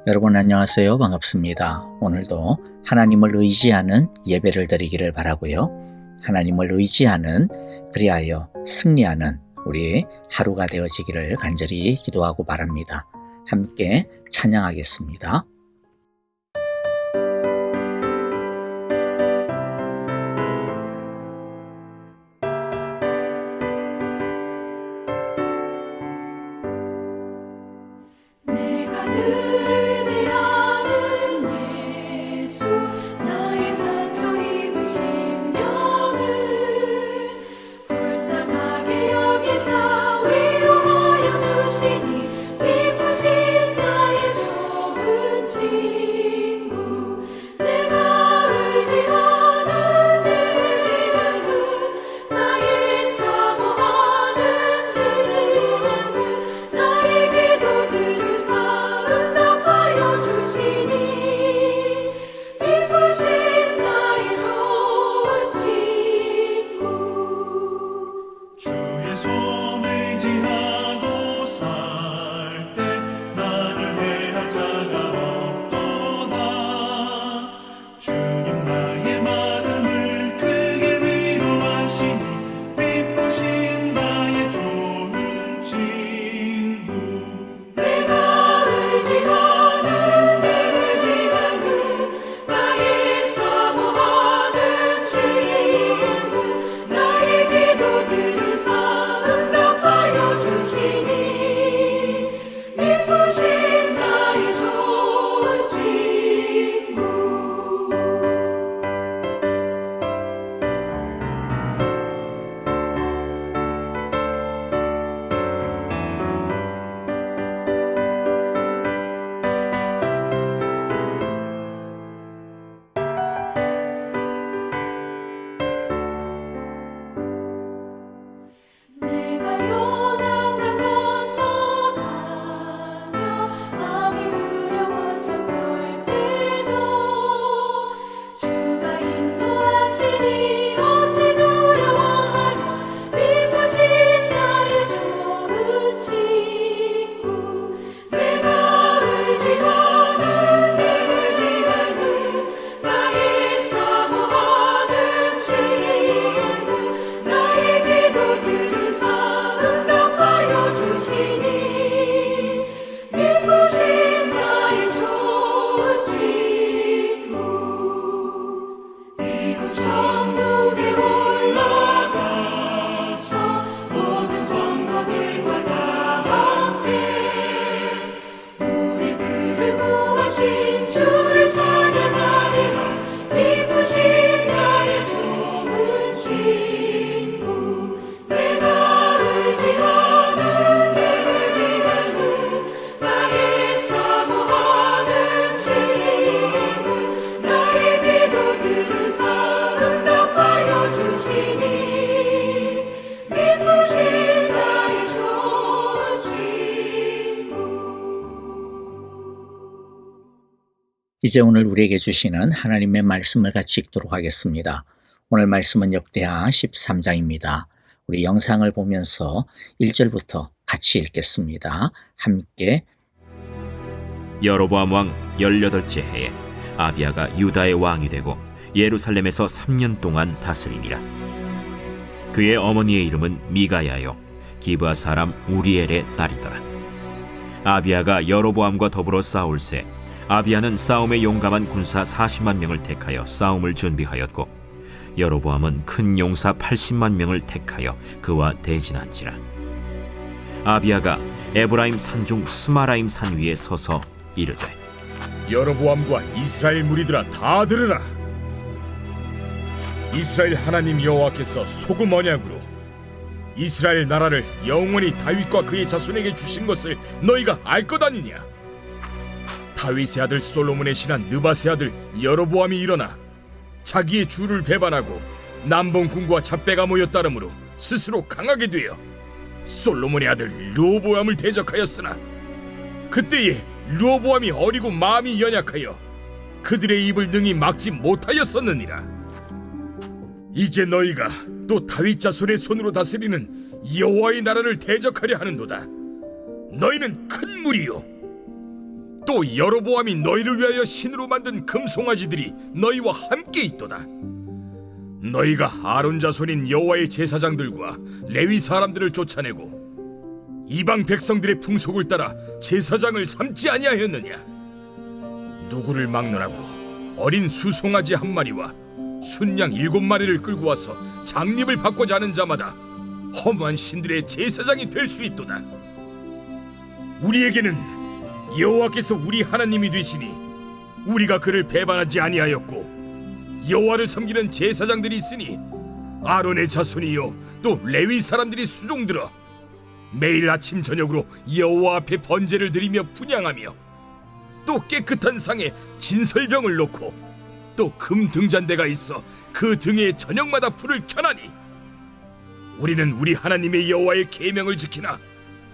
여러분 안녕하세요. 반갑습니다. 오늘도 하나님을 의지하는 예배를 드리기를 바라고요. 하나님을 의지하는 그리하여 승리하는 우리 하루가 되어지기를 간절히 기도하고 바랍니다. 함께 찬양하겠습니다. 내가 의지하는 예수 나의 상처 입은 심령을 불쌍하게 여기사 위로하여 주시니 기쁘신 나의 좋은 친구 내가 의지하는 내 의지 예수 나의 사모하는 친구 나의 기도들을 응답하여 주시니 기쁘신 나의 좋은 친구 주의 손 의지하고 살 때 나를 해할 자가 없도다. 주님 나의 마음을 크게 위로하시니 기쁘신 나의 좋은 친구 내가 의지하는 내 의지 예수 나의 사모하는 친구 나의 기도들을 응답하여 주시니 기쁘신 나의 좋은 친구 내가 요단강 건너가며 마음이 두려워서 떨 때도 주가 인도하시니 어찌 두려워하랴 기쁘신 나의 좋은 친구 내가 의지하는 내 의지 예수 나의 사모하는 친구 나의 기도들을 응답하여 주시니 기쁘신 나의 좋은 친구 이곳 천국에 올라가서 모든 성도들과 다 함께 우리들을 구하신 주를 찬양하리라 기쁘신 나의 좋은 친구 내가 의지하는 내 의지 예수 나의 사모하는 친구 나의 기도들을 응답하여 주시니 기쁘신 나의 좋은 친구 이제 오늘 우리에게 주시는 하나님의 말씀을 같이 읽도록 하겠습니다. 오늘 말씀은 역대하 13장입니다. 우리 영상을 보면서 1절부터 같이 읽겠습니다. 함께 여로보암 왕 18째 해에 아비야가 유다의 왕이 되고 예루살렘에서 3년 동안 다스리니라. 그의 어머니의 이름은 미가야요 기브아 사람 우리엘의 딸이더라. 아비야가 여로보암과 더불어 싸울새 아비야는 싸움에 용감한 군사 40만 명을 택하여 싸움을 준비하였고 여로보암은 큰 용사 80만 명을 택하여 그와 대진한지라. 아비야가 에브라임 산중 스마라임 산 위에 서서 이르되 여로보암과 이스라엘 무리들아 다 들으라. 이스라엘 하나님 여호와께서 소금 언약으로 이스라엘 나라를 영원히 다윗과 그의 자손에게 주신 것을 너희가 알 것 아니냐. 다윗의 아들 솔로몬의 신한 느밧의 아들 여로보암이 일어나 자기의 주를 배반하고 남봉군과 잡배가 모여 따름으로 스스로 강하게 되어 솔로몬의 아들 르호보암을 대적하였으나 그때에 르호보암이 어리고 마음이 연약하여 그들의 입을 능히 막지 못하였었느니라. 이제 너희가 또 다윗 자손의 손으로 다스리는 여호와의 나라를 대적하려 하는도다. 너희는 큰 무리요 또 여로보암이 너희를 위하여 신으로 만든 금송아지들이 너희와 함께 있도다. 너희가 아론 자손인 여호와의 제사장들과 레위 사람들을 쫓아내고 이방 백성들의 풍속을 따라 제사장을 삼지 아니하였느냐? 누구를 막론하고 어린 수송아지 한 마리와 순양 7마리를 끌고 와서 장립을 받고자 하는 자마다 허무한 신들의 제사장이 될 수 있도다. 우리에게는 여호와께서 우리 하나님이 되시니 우리가 그를 배반하지 아니하였고 여호와를 섬기는 제사장들이 있으니 아론의 자손이요 또 레위 사람들이 수종들어 매일 아침 저녁으로 여호와 앞에 번제를 드리며 분향하며 또 깨끗한 상에 진설병을 놓고 또 금 등잔대가 있어 그 등에 저녁마다 불을 켜나니 우리는 우리 하나님의 여호와의 계명을 지키나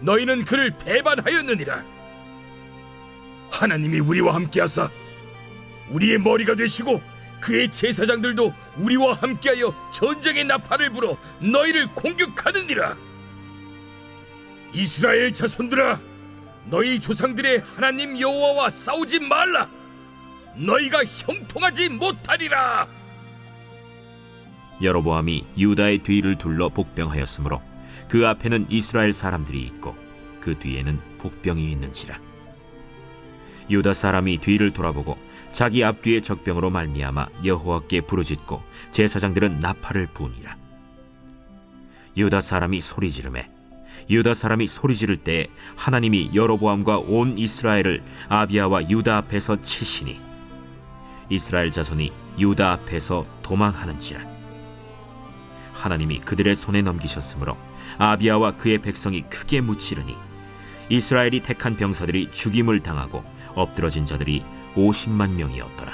너희는 그를 배반하였느니라. 하나님이 우리와 함께하사 우리의 머리가 되시고 그의 제사장들도 우리와 함께하여 전쟁의 나팔을 불어 너희를 공격하느니라. 이스라엘 자손들아, 너희 조상들의 하나님 여호와와 싸우지 말라. 너희가 형통하지 못하리라. 여로보암이 유다의 뒤를 둘러 복병하였으므로 그 앞에는 이스라엘 사람들이 있고 그 뒤에는 복병이 있는지라. 유다 사람이 뒤를 돌아보고 자기 앞뒤의 적병으로 말미암아 여호와께 부르짖고 제사장들은 나팔을 부으니라. 유다 사람이 소리 지르매 유다 사람이 소리 지를 때에 하나님이 여로보암과 온 이스라엘을 아비야와 유다 앞에서 치시니 이스라엘 자손이 유다 앞에서 도망하는지라. 하나님이 그들의 손에 넘기셨으므로 아비야와 그의 백성이 크게 무찌르니 이스라엘이 택한 병사들이 죽임을 당하고 엎드러진 자들이 50만 명이었더라.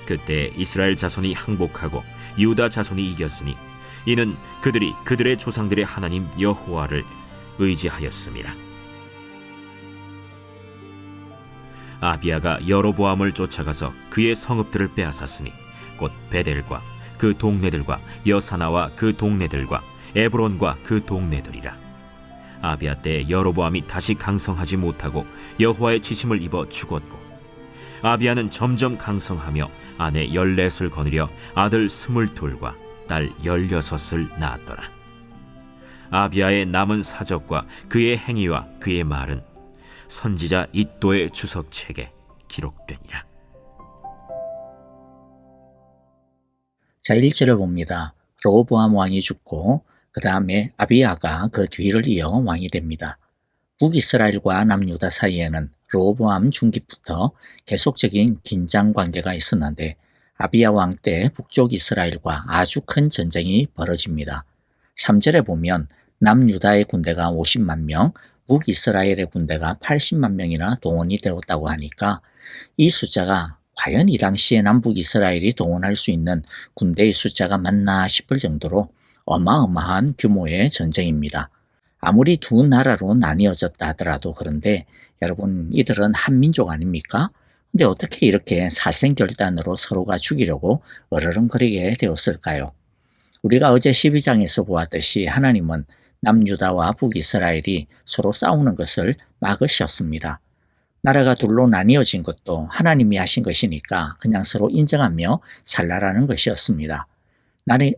그때 이스라엘 자손이 항복하고 유다 자손이 이겼으니 이는 그들이 그들의 조상들의 하나님 여호와를 의지하였음이라. 아비야가 여로보암을 쫓아가서 그의 성읍들을 빼앗았으니 곧 베델과 그 동네들과 여사나와 그 동네들과 에브론과 그 동네들이라. 아비야 때 여로보암이 다시 강성하지 못하고 여호와의 치심을 입어 죽었고 아비야는 점점 강성하며 아내 14을 거느려 아들 22과 딸 16을 낳았더라. 아비야의 남은 사적과 그의 행위와 그의 말은 선지자 id도의 주석책에 기록되니라. 자, 1절을 봅니다. 르호보암 왕이 죽고 그 다음에 아비야가 그 뒤를 이어 왕이 됩니다. 북이스라엘과 남유다 사이에는 르호보암 중기부터 계속적인 긴장 관계가 있었는데 아비야 왕 때 북쪽 이스라엘과 아주 큰 전쟁이 벌어집니다. 3절에 보면 남유다의 군대가 50만 명, 북이스라엘의 군대가 80만 명이나 동원이 되었다고 하니까 이 숫자가 과연 이 당시에 남북이스라엘이 동원할 수 있는 군대의 숫자가 맞나 싶을 정도로 어마어마한 규모의 전쟁입니다. 아무리 두 나라로 나뉘어졌다 하더라도 그런데 여러분 이들은 한민족 아닙니까? 근데 어떻게 이렇게 사생결단으로 서로가 죽이려고 으르렁거리게 되었을까요? 우리가 어제 12장에서 보았듯이 하나님은 남유다와 북이스라엘이 서로 싸우는 것을 막으셨습니다. 나라가 둘로 나뉘어진 것도 하나님이 하신 것이니까 그냥 서로 인정하며 살라라는 것이었습니다.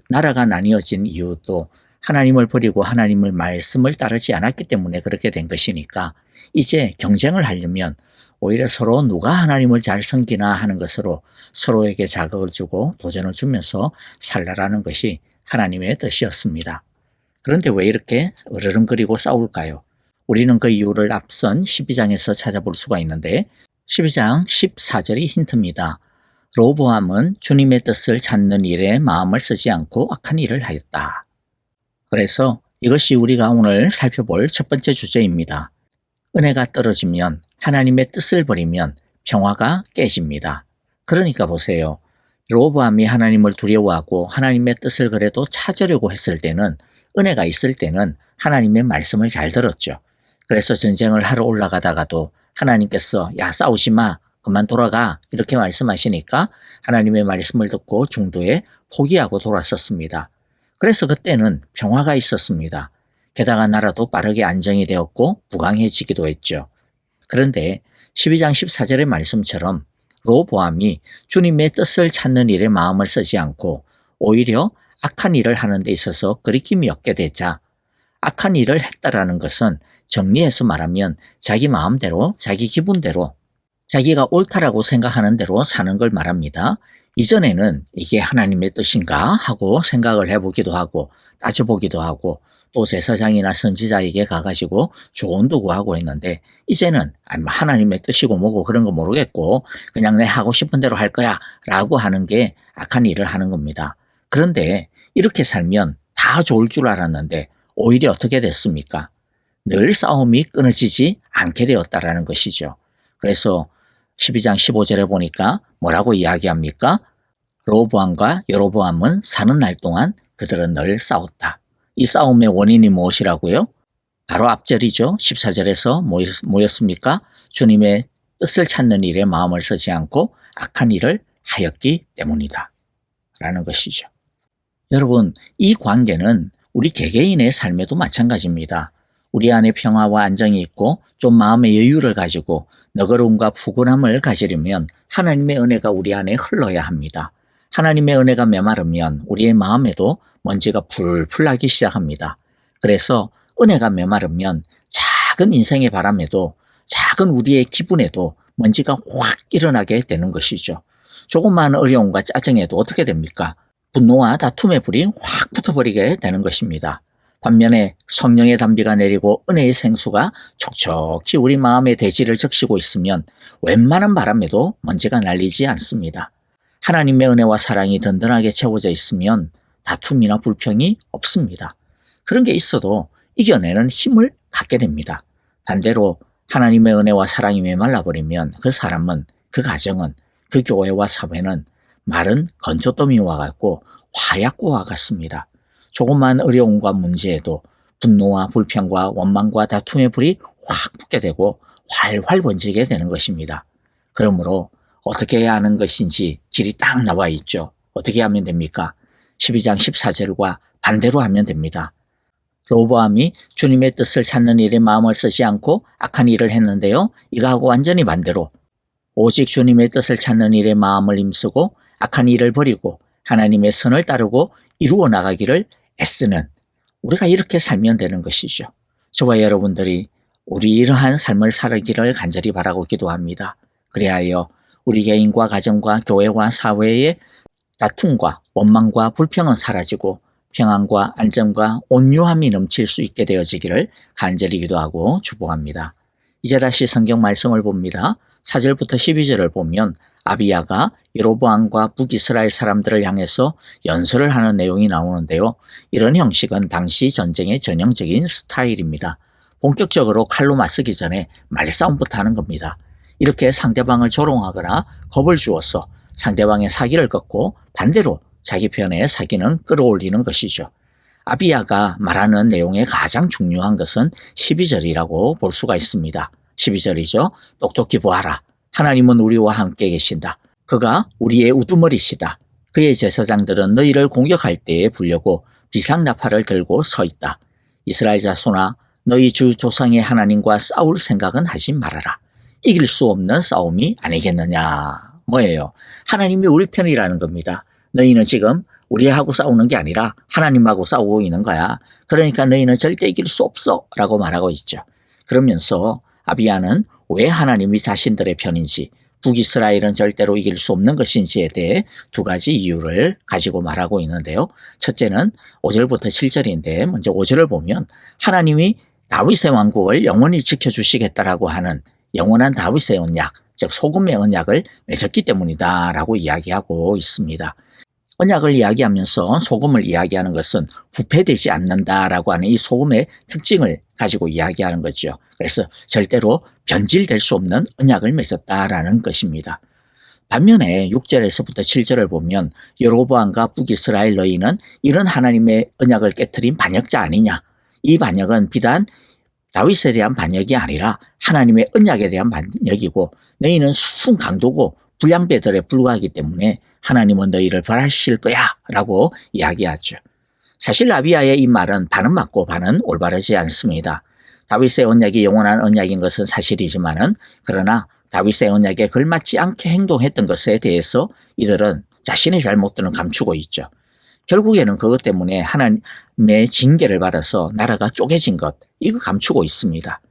나라가 나뉘어진 이유도 하나님을 버리고 하나님의 말씀을 따르지 않았기 때문에 그렇게 된 것이니까 이제 경쟁을 하려면 오히려 서로 누가 하나님을 잘 섬기나 하는 것으로 서로에게 자극을 주고 도전을 주면서 살라라는 것이 하나님의 뜻이었습니다. 그런데 왜 이렇게 으르렁거리고 싸울까요? 우리는 그 이유를 앞선 12장에서 찾아볼 수가 있는데 12장 14절이 힌트입니다. 르호보암은 주님의 뜻을 찾는 일에 마음을 쓰지 않고 악한 일을 하였다. 그래서 이것이 우리가 오늘 살펴볼 첫 번째 주제입니다. 은혜가 떨어지면 하나님의 뜻을 버리면 평화가 깨집니다. 그러니까 보세요. 르호보암이 하나님을 두려워하고 하나님의 뜻을 그래도 찾으려고 했을 때는 은혜가 있을 때는 하나님의 말씀을 잘 들었죠. 그래서 전쟁을 하러 올라가다가도 하나님께서 야 싸우지 마 그만 돌아가 이렇게 말씀하시니까 하나님의 말씀을 듣고 중도에 포기하고 돌아섰습니다. 그래서 그때는 평화가 있었습니다. 게다가 나라도 빠르게 안정이 되었고 부강해지기도 했죠. 그런데 12장 14절의 말씀처럼 로보암이 주님의 뜻을 찾는 일에 마음을 쓰지 않고 오히려 악한 일을 하는 데 있어서 거리낌이 없게 되자, 악한 일을 했다라는 것은 정리해서 말하면 자기 마음대로, 자기 기분대로, 자기가 옳다라고 생각하는 대로 사는 걸 말합니다. 이전에는 이게 하나님의 뜻인가 하고 생각을 해보기도 하고 따져보기도 하고 또 제사장이나 선지자에게 가가지고 조언도 구하고 했는데, 이제는 하나님의 뜻이고 뭐고 그런 거 모르겠고 그냥 내 하고 싶은 대로 할 거야 라고 하는 게 악한 일을 하는 겁니다. 그런데 이렇게 살면 다 좋을 줄 알았는데 오히려 어떻게 됐습니까? 늘 싸움이 끊어지지 않게 되었다라는 것이죠. 그래서 12장 15절에 보니까 뭐라고 이야기합니까? 로보암과 여로보암은 사는 날 동안 그들은 늘 싸웠다. 이 싸움의 원인이 무엇이라고요? 바로 앞절이죠. 14절에서 뭐였습니까? 주님의 뜻을 찾는 일에 마음을 쓰지 않고 악한 일을 하였기 때문이다 라는 것이죠. 여러분, 이 관계는 우리 개개인의 삶에도 마찬가지입니다. 우리 안에 평화와 안정이 있고 좀 마음의 여유를 가지고 너그러움과 푸근함을 가지려면 하나님의 은혜가 우리 안에 흘러야 합니다. 하나님의 은혜가 메마르면 우리의 마음에도 먼지가 풀풀 나기 시작합니다. 그래서 은혜가 메마르면 작은 인생의 바람에도, 작은 우리의 기분에도 먼지가 확 일어나게 되는 것이죠. 조그마한 어려움과 짜증에도 어떻게 됩니까? 분노와 다툼의 불이 확 붙어버리게 되는 것입니다. 반면에 성령의 담비가 내리고 은혜의 생수가 촉촉히 우리 마음의 대지를 적시고 있으면 웬만한 바람에도 먼지가 날리지 않습니다. 하나님의 은혜와 사랑이 든든하게 채워져 있으면 다툼이나 불평이 없습니다. 그런 게 있어도 이겨내는 힘을 갖게 됩니다. 반대로 하나님의 은혜와 사랑이 메말라버리면 그 사람은, 그 가정은, 그 교회와 사회는 마른 건초더미와 같고 화약고와 같습니다. 조그만 어려움과 문제에도 분노와 불평과 원망과 다툼의 불이 확 붙게 되고 활활 번지게 되는 것입니다. 그러므로 어떻게 해야 하는 것인지 길이 딱 나와 있죠. 어떻게 하면 됩니까? 12장 14절과 반대로 하면 됩니다. 로보암이 주님의 뜻을 찾는 일에 마음을 쓰지 않고 악한 일을 했는데요. 이거하고 완전히 반대로 오직 주님의 뜻을 찾는 일에 마음을 힘쓰고 악한 일을 버리고 하나님의 선을 따르고 이루어 나가기를 애쓰는, 우리가 이렇게 살면 되는 것이죠. 저와 여러분들이 우리 이러한 삶을 살기를 간절히 바라고 기도합니다. 그리하여 우리 개인과 가정과 교회와 사회의 다툼과 원망과 불평은 사라지고 평안과 안정과 온유함이 넘칠 수 있게 되어지기를 간절히 기도하고 축복합니다. 이제 다시 성경 말씀을 봅니다. 4절부터 12절을 보면 아비야가 여로보암과 북이스라엘 사람들을 향해서 연설을 하는 내용이 나오는데요. 이런 형식은 당시 전쟁의 전형적인 스타일입니다. 본격적으로 칼로 맞서기 전에 말싸움부터 하는 겁니다. 이렇게 상대방을 조롱하거나 겁을 주어서 상대방의 사기를 꺾고 반대로 자기 편의 사기는 끌어올리는 것이죠. 아비야가 말하는 내용의 가장 중요한 것은 12절이라고 볼 수가 있습니다. 12절이죠. 똑똑히 보아라. 하나님은 우리와 함께 계신다. 그가 우리의 우두머리시다. 그의 제사장들은 너희를 공격할 때에 불려고 비상나팔을 들고 서 있다. 이스라엘 자손아, 너희 주 조상의 하나님과 싸울 생각은 하지 말아라. 이길 수 없는 싸움이 아니겠느냐. 뭐예요? 하나님이 우리 편이라는 겁니다. 너희는 지금 우리하고 싸우는 게 아니라 하나님하고 싸우고 있는 거야. 그러니까 너희는 절대 이길 수 없어 라고 말하고 있죠. 그러면서 아비야는 왜 하나님이 자신들의 편인지, 북이스라엘은 절대로 이길 수 없는 것인지에 대해 두 가지 이유를 가지고 말하고 있는데요. 첫째는 5절부터 7절인데 먼저 5절을 보면 하나님이 다윗의 왕국을 영원히 지켜주시겠다라고 하는 영원한 다윗의 언약, 즉 소금의 언약을 맺었기 때문이다 라고 이야기하고 있습니다. 언약을 이야기하면서 소금을 이야기하는 것은 부패되지 않는다라고 하는 이 소금의 특징을 가지고 이야기하는 거죠. 그래서 절대로 변질될 수 없는 언약을 맺었다라는 것입니다. 반면에 6절에서부터 7절을 보면 여로보암과 북이스라엘 너희는 이런 하나님의 언약을 깨트린 반역자 아니냐. 이 반역은 비단 다윗에 대한 반역이 아니라 하나님의 언약에 대한 반역이고 너희는 순 강도고 불량배들에 불과하기 때문에 하나님은 너희를 벌하실 거야 라고 이야기하죠. 사실 아비야의 이 말은 반은 맞고 반은 올바르지 않습니다. 다윗의 언약이 영원한 언약인 것은 사실이지만은 그러나 다윗의 언약에 걸맞지 않게 행동했던 것에 대해서 이들은 자신의 잘못들은 감추고 있죠. 결국에는 그것 때문에 하나님의 징계를 받아서 나라가 쪼개진 것, 이거 감추고 있습니다.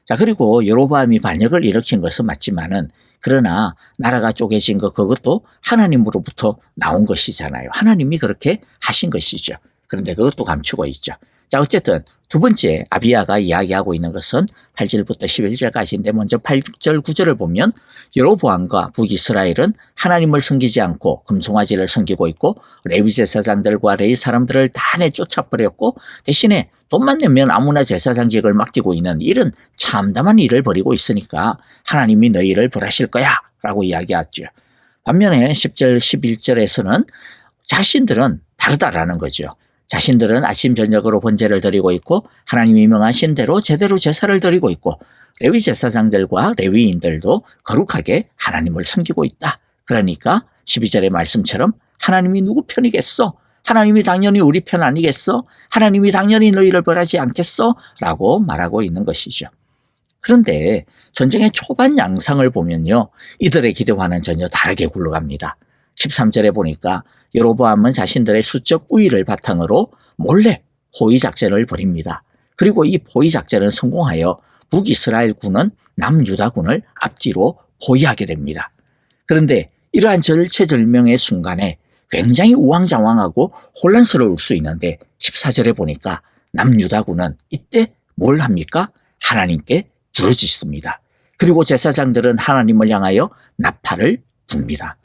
자, 그리고 여로보암이 반역을 일으킨 것은 맞지만은 그러나 나라가 쪼개진 것, 그것도 하나님으로부터 나온 것이잖아요. 하나님이 그렇게 하신 것이죠. 그런데 그것도 감추고 있죠. 자, 어쨌든 두 번째 아비야가 이야기하고 있는 것은 8절부터 11절까지인데 먼저 8절 9절을 보면 여로보암과 북이스라엘은 하나님을 섬기지 않고 금송아지를 섬기고 있고 레위 제사장들과 레위 사람들을 다 내쫓아버렸고 대신에 돈만 내면 아무나 제사장직을 맡기고 있는 이런 참담한 일을 벌이고 있으니까 하나님이 너희를 벌하실 거야 라고 이야기하죠. 반면에 10절 11절에서는 자신들은 다르다라는 거죠. 자신들은 아침 저녁으로 번제를 드리고 있고 하나님이 명하신 대로 제대로 제사를 드리고 있고 레위 제사장들과 레위인들도 거룩하게 하나님을 섬기고 있다. 그러니까 12절의 말씀처럼 하나님이 누구 편이겠어? 하나님이 당연히 우리 편 아니겠어? 하나님이 당연히 너희를 벌하지 않겠어? 라고 말하고 있는 것이죠. 그런데 전쟁의 초반 양상을 보면요. 이들의 기대와는 전혀 다르게 굴러갑니다. 13절에 보니까 여로보암은 자신들의 수적 우위를 바탕으로 몰래 포위작전을 벌입니다. 그리고 이 포위작전은 성공하여 북이스라엘군은 남유다군을 앞뒤로 포위하게 됩니다. 그런데 이러한 절체절명의 순간에 굉장히 우왕좌왕하고 혼란스러울 수 있는데 14절에 보니까 남유다군은 이때 뭘 합니까? 하나님께 부르짖습니다. 그리고 제사장들은 하나님을 향하여 나팔을 붑니다.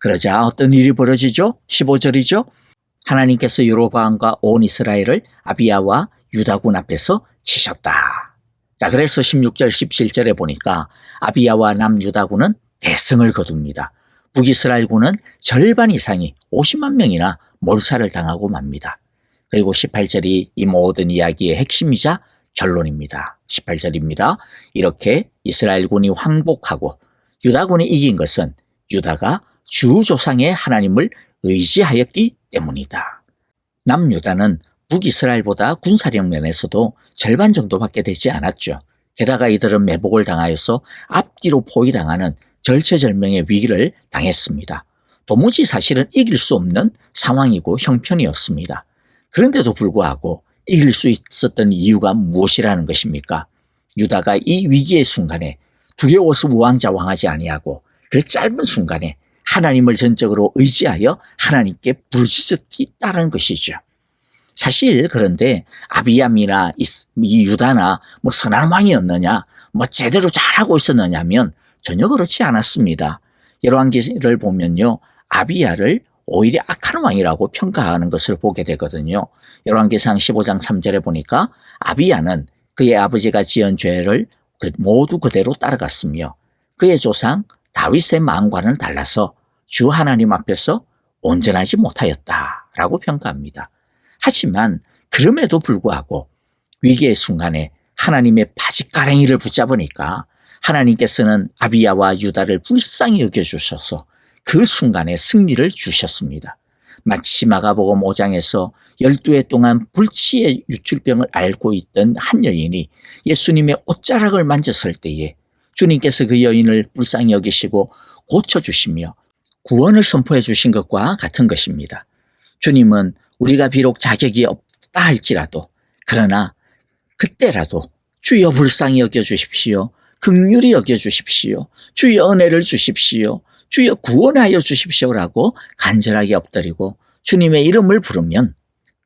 그러자 어떤 일이 벌어지죠? 15절이죠. 하나님께서 여로보암과 온 이스라엘을 아비야와 유다군 앞에서 치셨다. 자, 그래서 16절 17절에 보니까 아비야와 남유다군은 대승을 거둡니다. 북이스라엘군은 절반 이상이 50만 명이나 몰살을 당하고 맙니다. 그리고 18절이 이 모든 이야기의 핵심이자 결론입니다. 18절입니다. 이렇게 이스라엘군이 황복하고 유다군이 이긴 것은 유다가 주 조상의 하나님을 의지하였기 때문이다. 남유다는 북이스라엘보다 군사력 면에서도 절반 정도밖에 되지 않았죠. 게다가 이들은 매복을 당하여서 앞뒤로 포위당하는 절체절명의 위기를 당했습니다. 도무지 사실은 이길 수 없는 상황이고 형편이었습니다. 그런데도 불구하고 이길 수 있었던 이유가 무엇이라는 것입니까? 유다가 이 위기의 순간에 두려워서 우왕좌왕하지 아니하고 그 짧은 순간에 하나님을 전적으로 의지하여 하나님께 부르짖었다는 것이죠. 사실 그런데 아비야미나 이 유다나 뭐 선한 왕이었느냐, 뭐 제대로 잘하고 있었느냐면 전혀 그렇지 않았습니다. 열왕기를 보면요, 아비야를 오히려 악한 왕이라고 평가하는 것을 보게 되거든요. 열왕기상 15장 3절에 보니까 아비야는 그의 아버지가 지은 죄를 모두 그대로 따라갔으며 그의 조상 다윗의 마음과는 달라서 주 하나님 앞에서 온전하지 못하였다라고 평가합니다. 하지만 그럼에도 불구하고 위기의 순간에 하나님의 바짓가랭이를 붙잡으니까 하나님께서는 아비야와 유다를 불쌍히 여겨주셔서 그 순간에 승리를 주셨습니다. 마치 마가복음 5장에서 12해 동안 불치의 유출병을 앓고 있던 한 여인이 예수님의 옷자락을 만졌을 때에 주님께서 그 여인을 불쌍히 여기시고 고쳐주시며 구원을 선포해 주신 것과 같은 것입니다. 주님은 우리가 비록 자격이 없다 할지라도 그러나 그때라도 주여 불쌍히 여겨주십시오. 긍휼히 여겨주십시오. 주여 은혜를 주십시오. 주여 구원하여 주십시오라고 간절하게 엎드리고 주님의 이름을 부르면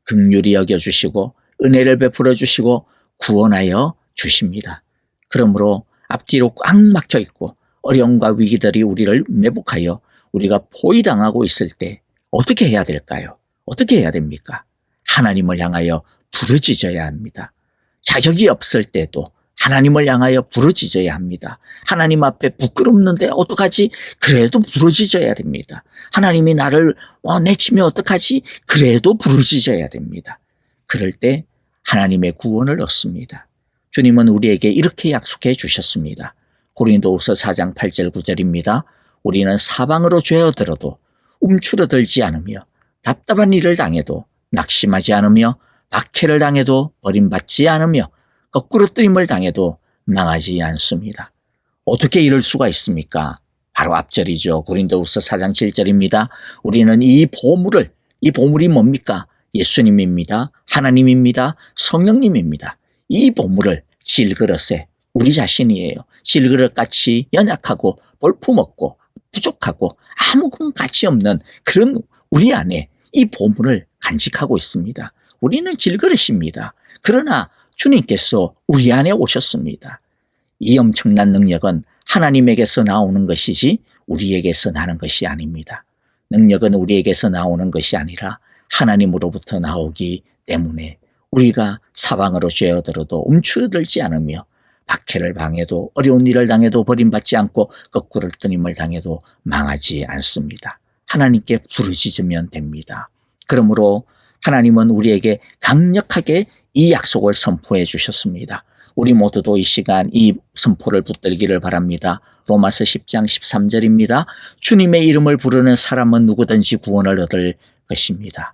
긍휼히 여겨주시고 은혜를 베풀어 주시고 구원하여 주십니다. 그러므로 앞뒤로 꽉 막혀 있고 어려움과 위기들이 우리를 매복하여 우리가 포위당하고 있을 때 어떻게 해야 될까요? 어떻게 해야 됩니까? 하나님을 향하여 부르짖어야 합니다. 자격이 없을 때도 하나님을 향하여 부르짖어야 합니다. 하나님 앞에 부끄럽는데 어떡하지? 그래도 부르짖어야 됩니다. 하나님이 나를 내치면 어떡하지? 그래도 부르짖어야 됩니다. 그럴 때 하나님의 구원을 얻습니다. 주님은 우리에게 이렇게 약속해 주셨습니다. 고린도후서 4장 8절 9절입니다. 우리는 사방으로 죄어들어도 움츠러들지 않으며 답답한 일을 당해도 낙심하지 않으며 박해를 당해도 버림받지 않으며 거꾸로 뜨임을 당해도 망하지 않습니다. 어떻게 이럴 수가 있습니까? 바로 앞절이죠. 고린도후서 4장 7절입니다. 우리는 이 보물이 뭡니까? 예수님입니다. 하나님입니다. 성령님입니다. 이 보물을 질그릇에 우리 자신이에요. 질그릇같이 연약하고 볼품없고 부족하고 아무 가치 없는 그런 우리 안에 이 보물을 간직하고 있습니다. 우리는 질그릇입니다. 그러나 주님께서 우리 안에 오셨습니다. 이 엄청난 능력은 하나님에게서 나오는 것이지 우리에게서 나는 것이 아닙니다. 능력은 우리에게서 나오는 것이 아니라 하나님으로부터 나오기 때문에 우리가 사방으로 죄어들어도 움츠러들지 않으며 박해를 당해도 어려운 일을 당해도 버림받지 않고 거꾸로 뜨임을 당해도 망하지 않습니다. 하나님께 부르짖으면 됩니다. 그러므로 하나님은 우리에게 강력하게 이 약속을 선포해 주셨습니다. 우리 모두도 이 시간 이 선포를 붙들기를 바랍니다. 로마서 10장 13절입니다. 주님의 이름을 부르는 사람은 누구든지 구원을 얻을 것입니다.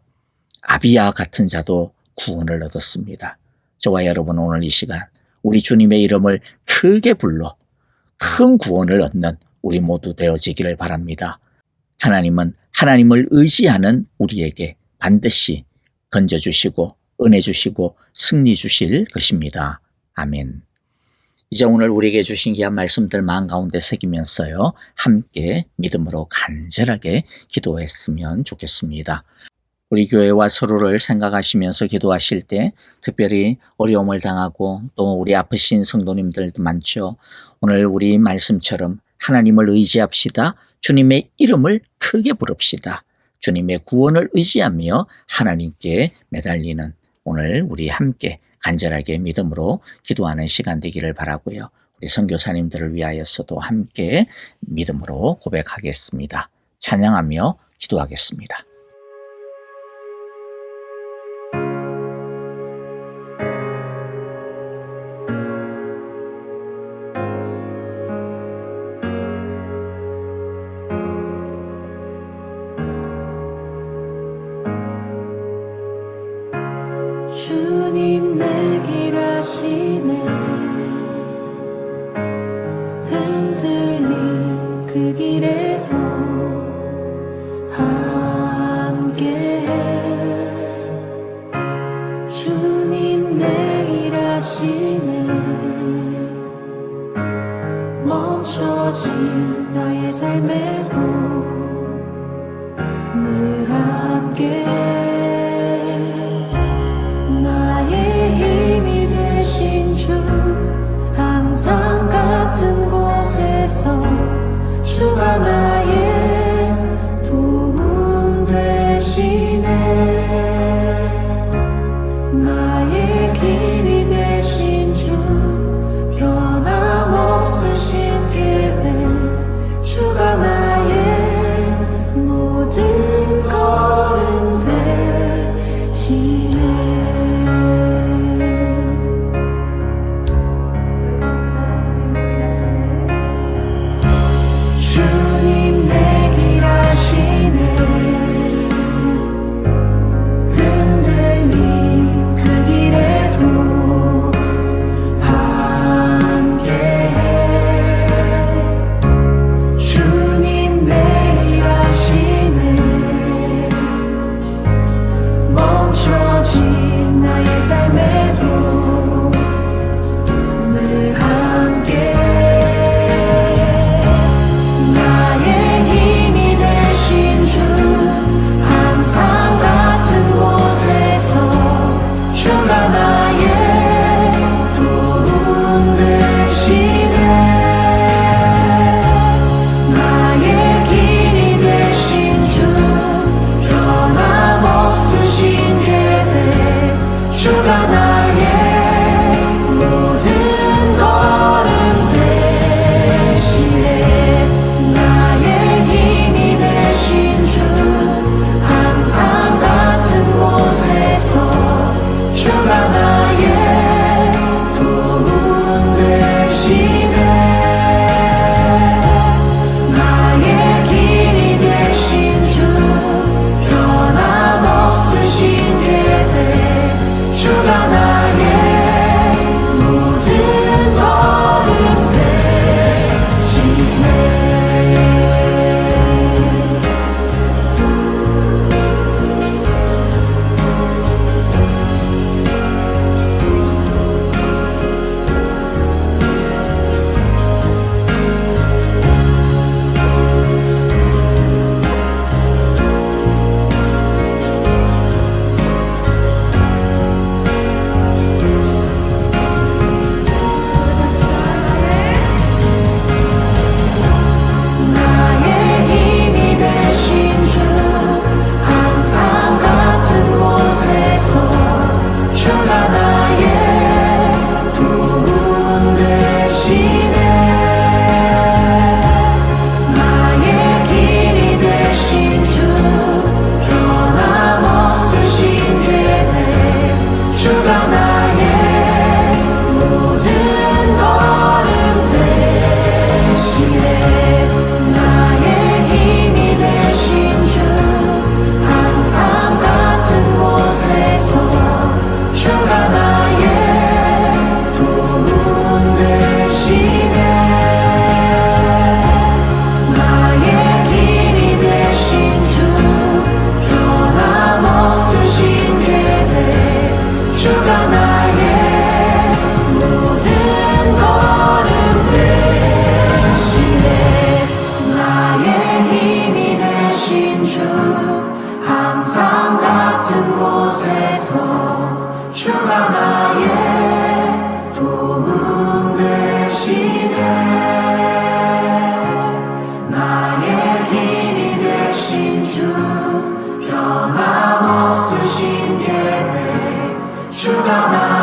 아비야 같은 자도 구원을 얻었습니다. 저와 여러분 오늘 이 시간 우리 주님의 이름을 크게 불러 큰 구원을 얻는 우리 모두 되어지기를 바랍니다. 하나님은 하나님을 의지하는 우리에게 반드시 건져주시고 은혜 주시고 승리 주실 것입니다. 아멘. 이제 오늘 우리에게 주신 귀한 말씀들 마음 가운데 새기면서요. 함께 믿음으로 간절하게 기도했으면 좋겠습니다. 우리 교회와 서로를 생각하시면서 기도하실 때 특별히 어려움을 당하고 또 우리 아프신 성도님들도 많죠. 오늘 우리 말씀처럼 하나님을 의지합시다. 주님의 이름을 크게 부릅시다. 주님의 구원을 의지하며 하나님께 매달리는 오늘 우리 함께 간절하게 믿음으로 기도하는 시간 되기를 바라고요. 우리 선교사님들을 위하여서도 함께 믿음으로 고백하겠습니다. 찬양하며 기도하겠습니다. 주님 내 길 아시네 흔들린 그 길에도 함께해 주님 내 길 아시네 멈춰진 나의 삶에도 늘 함께해 힘이 되신 주 항상 같은 곳에서 주가 나의 도움 되시네 나의 길이 되신 주 변함없으신 계획 주가 나의 모든 걸음 되시네 멈춰 주가 나의 도움 되시네 나의 길이 되신 주 변함없으신 계획 주가 나의